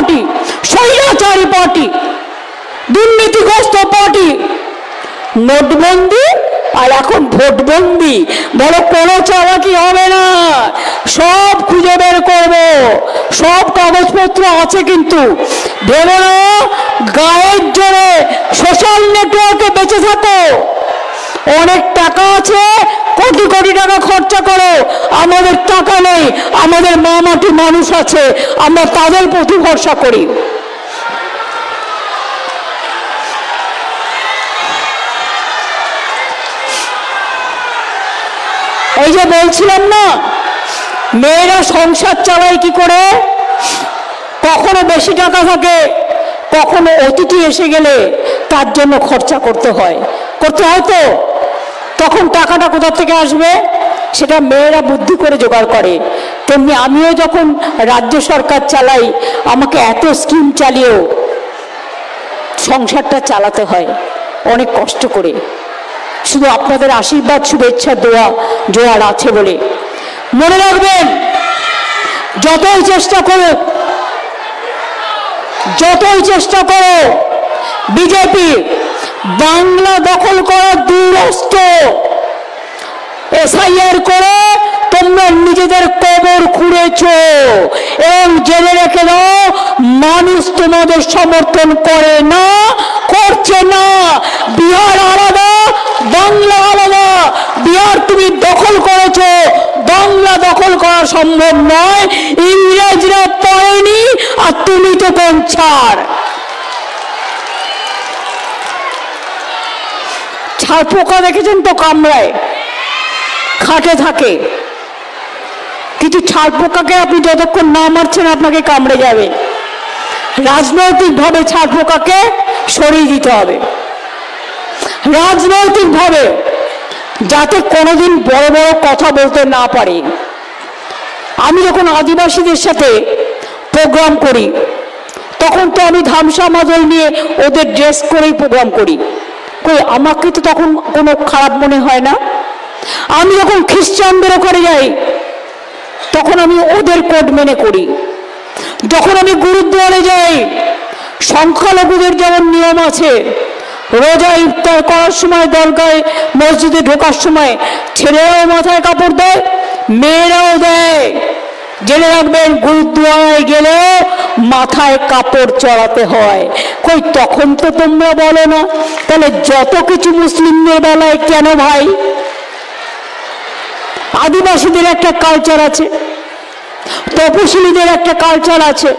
Party, স্বৈরাচারী party, দুর্নীতিগ্রস্ত party. নোটবন্দি আর এখন ভোটবন্দি, বলো কোনো চালাকি হবে না, সব খুঁজে বের করবো, সব কাগজপত্র আছে। কিন্তু ভেবে না গায়ের জোরে সোশ্যাল নেটওয়ার্কে বেঁচে থাকো, অনেক টাকা আছে, কোটি কোটি টাকা খরচা করো, আমাদের টাকা নেই, আমাদের মা মাটি মানুষ আছে, আমরা তাদের প্রতি ভরসা করি। এই যে বলছিলাম না, মেয়েরা সংসার চালায় কি করে, কখনো বেশি টাকা থাকে, কখনো অতিথি এসে গেলে তার জন্য খরচা করতে হয় তো, তখন টাকাটা কোথা থেকে আসবে, সেটা মেয়েরা বুদ্ধি করে জোগাড় করে। তেমনি আমিও যখন রাজ্য সরকার চালাই, আমাকে এত স্কিম চালিয়েও সংসারটা চালাতে হয় অনেক কষ্ট করে, শুধু আপনাদের আশীর্বাদ শুভেচ্ছা দোয়া জোয়ার আছে বলে। মনে রাখবেন, যতই চেষ্টা করো বিজেপি বাংলা দখল করার দুরস্ত, এসআইআর করে তোমরা নিজেদের কবর খুঁড়েছো, এবং জেনে রেখে দাও মানুষ তোমাদের সমর্থন করে না, করছে না। বিহার আলাদা, বাংলা আলাদা। বিহার তুমি দখল করেছো, বাংলা দখল করা সম্ভব নয়, ইংরেজরা পারেনি, আর তুমি তো কোন ছাড়। ছাড় পোকা দেখেছেন তো কামড়ায়, খাটে থাকে, কিন্তু ছাড় পোকাকে আপনি যতক্ষণ না মারছেন আপনাকে কামড়ে যাবে। রাজনৈতিকভাবে ছাড় পোকাকে সরিয়ে দিতে হবে, রাজনৈতিকভাবে, যাতে কোনোদিন বড় বড় কথা বলতে না পারে। আমি যখন আদিবাসীদের সাথে প্রোগ্রাম করি, তখন তো আমি ধামসা মাদল নিয়ে ওদের ড্রেস করেই প্রোগ্রাম করি, আমাকে তো তখন কোনো খারাপ মনে হয় না। আমি যখন খ্রিস্টানদের ওখানে যাই, তখন আমি ওদের কোড মেনে করি। যখন আমি গুরুদ্বারে যাই, সংখ্যালঘুদের যেমন নিয়ম আছে, রোজা ইফতার করার সময় দরগায় মসজিদে ঢোকার সময় ছেলেরাও মাথায় কাপড় দেয়, মেয়েরাও দেয়। জেনে রাখবেন, গুরুদ্বারায় গেলে মাথায় কাপড় চড়াতে হয়। তখন তো তোমরা বলো না, তাহলে যত কিছু মুসলিমদের বেলায় কেন ভাই? আদিবাসীদের একটা কালচার আছে, তপশিলীদের একটা কালচার আছে,